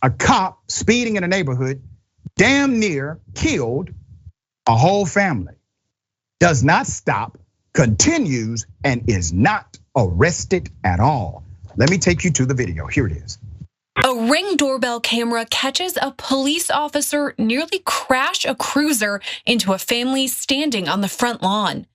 a cop speeding in a neighborhood damn near killed a whole family, does not stop, continues, and is not arrested at all. Let me take you to the video. Here it is. A Ring doorbell camera catches a police officer nearly crash a cruiser into a family standing on the front lawn.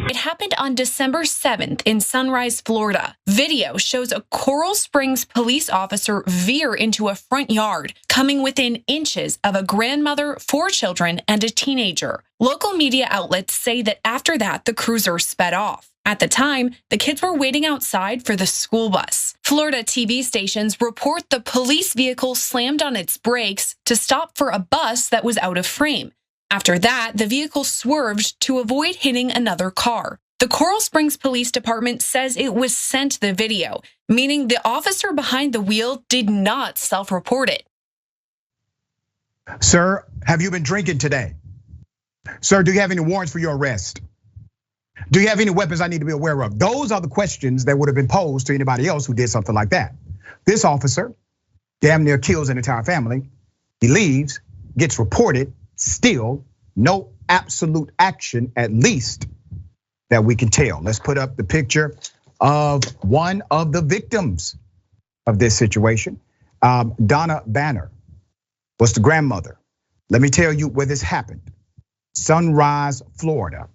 It happened on December 7th in Sunrise, Florida. Video shows a Coral Springs police officer veer into a front yard, coming within inches of a grandmother, 4 children, and a teenager. Local media outlets say that after that, the cruiser sped off. At the time, the kids were waiting outside for the school bus. Florida TV stations report the police vehicle slammed on its brakes to stop for a bus that was out of frame. After that, the vehicle swerved to avoid hitting another car. The Coral Springs Police Department says it was sent the video, meaning the officer behind the wheel did not self-report it. Sir, have you been drinking today? Sir, do you have any warrants for your arrest? Do you have any weapons I need to be aware of? Those are the questions that would have been posed to anybody else who did something like that. This officer damn near kills an entire family. He leaves, gets reported, still no absolute action, at least that we can tell. Let's put up the picture of one of the victims of this situation. Donna Banner was the grandmother. Let me tell you where this happened. Sunrise, Florida.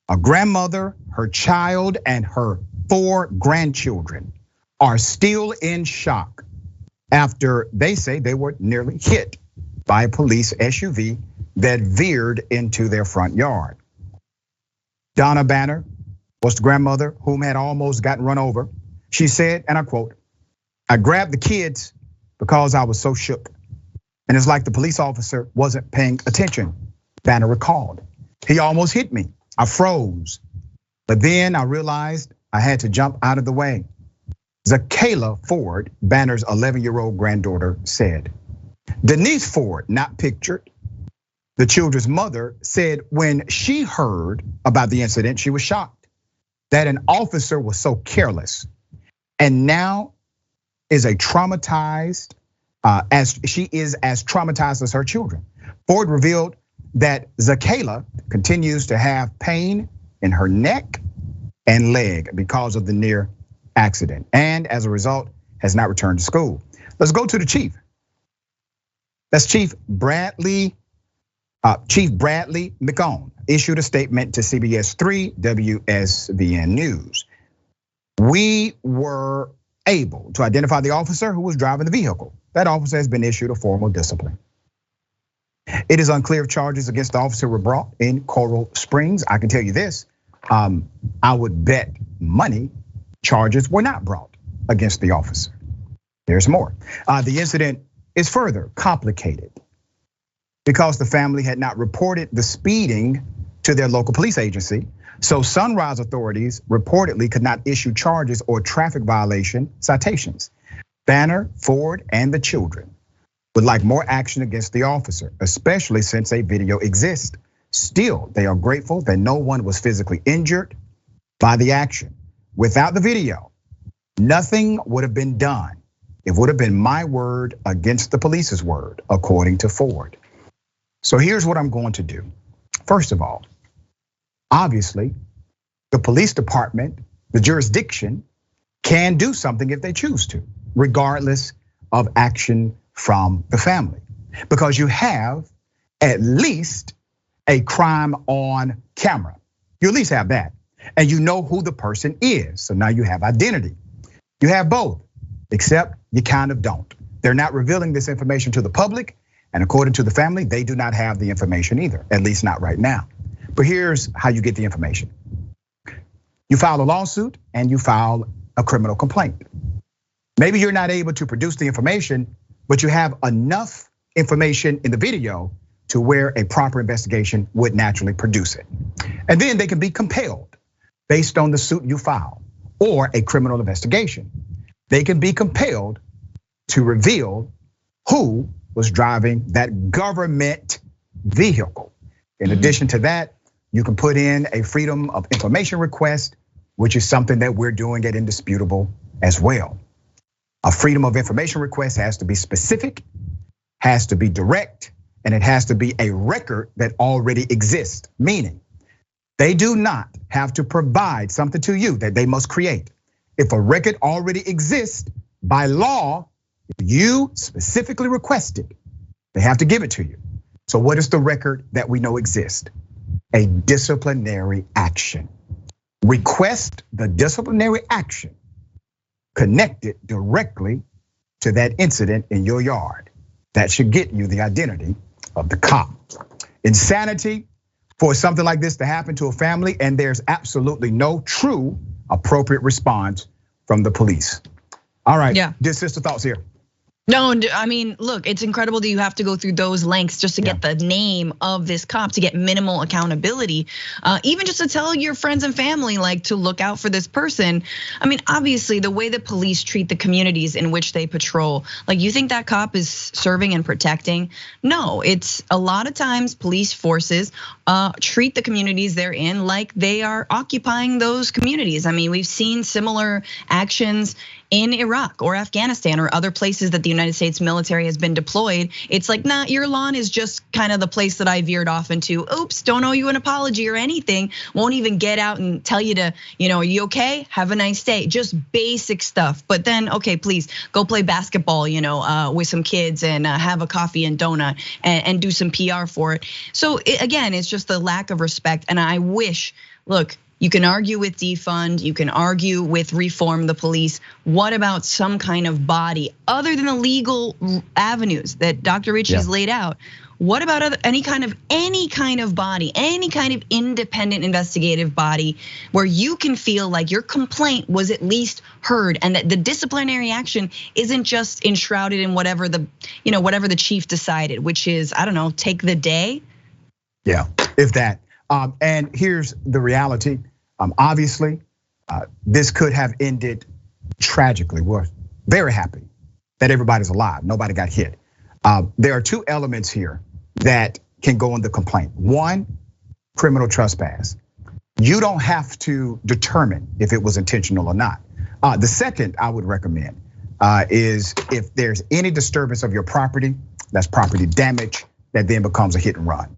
A grandmother, her child, and her 4 grandchildren are still in shock after they say they were nearly hit by a police SUV that veered into their front yard. Donna Banner was the grandmother whom had almost gotten run over. She said, and I quote, "I grabbed the kids because I was so shook. And it's like the police officer wasn't paying attention," Banner recalled. "He almost hit me. I froze. But then I realized I had to jump out of the way." Zakayla Ford, Banner's 11-year-old granddaughter, said. Denise Ford, not pictured, the children's mother, said when she heard about the incident, she was shocked that an officer was so careless, and now is as traumatized as her children. Ford revealed that Zakayla continues to have pain in her neck and leg because of the near accident, and as a result has not returned to school. Let's go to the chief. That's Chief Bradley McCone issued a statement to CBS 3 WSVN News. "We were able to identify the officer who was driving the vehicle. That officer has been issued a formal discipline. It is unclear if charges against the officer were brought in Coral Springs. I can tell you this, I would bet money charges were not brought against the officer." There's more. The incident is further complicated because the family had not reported the speeding to their local police agency. So Sunrise authorities reportedly could not issue charges or traffic violation citations. Banner, Ford, and the children would like more action against the officer, especially since a video exists. Still, they are grateful that no one was physically injured by the action. Without the video, nothing would have been done. It would have been my word against the police's word, according to Ford. So here's what I'm going to do. First of all, obviously, the police department, the jurisdiction, can do something if they choose to, regardless of action from the family. Because you have at least a crime on camera. You at least have that. And you know who the person is. So now you have identity. You have both, except you kind of don't. They're not revealing this information to the public. And according to the family, they do not have the information either, at least not right now. But here's how you get the information. You file a lawsuit and you file a criminal complaint. Maybe you're not able to produce the information, but you have enough information in the video to where a proper investigation would naturally produce it. And then they can be compelled based on the suit you file or a criminal investigation. They can be compelled to reveal who was driving that government vehicle. In addition to that, you can put in a freedom of information request, which is something that we're doing at Indisputable as well. A freedom of information request has to be specific, has to be direct, and it has to be a record that already exists, meaning they do not have to provide something to you that they must create. If a record already exists by law, you specifically requested, they have to give it to you. So what is the record that we know exists? A disciplinary action. Request the disciplinary action connected directly to that incident in your yard. That should get you the identity of the cop. Insanity for something like this to happen to a family, and there's absolutely no true appropriate response from the police. All right, dear sister, thoughts here. No, I mean, look, it's incredible that you have to go through those lengths just to get the name of this cop, to get minimal accountability. Even just to tell your friends and family, like, to look out for this person. I mean, obviously the way that police treat the communities in which they patrol, like, you think that cop is serving and protecting? No, it's a lot of times police forces treat the communities they're in like they are occupying those communities. I mean, we've seen similar actions in Iraq or Afghanistan or other places that the United States military has been deployed. It's like, nah, your lawn is just kind of the place that I veered off into. Oops, don't owe you an apology or anything. Won't even get out and tell you to, are you okay? Have a nice day. Just basic stuff. But then, okay, please go play basketball, with some kids and have a coffee and donut and do some PR for it. So again, it's just the lack of respect. And I wish, look, you can argue with defund, you can argue with reform the police. What about some kind of body other than the legal avenues that Dr. Richey's laid out? What about any kind of body, any kind of independent investigative body where you can feel like your complaint was at least heard and that the disciplinary action isn't just enshrouded in whatever the chief decided, which is, I don't know, take the day? Yeah, if that. And here's the reality. Obviously, this could have ended tragically. We're very happy that everybody's alive. Nobody got hit. There are two elements here that can go in the complaint. One, criminal trespass. You don't have to determine if it was intentional or not. The second I would recommend is if there's any disturbance of your property, that's property damage, that then becomes a hit and run.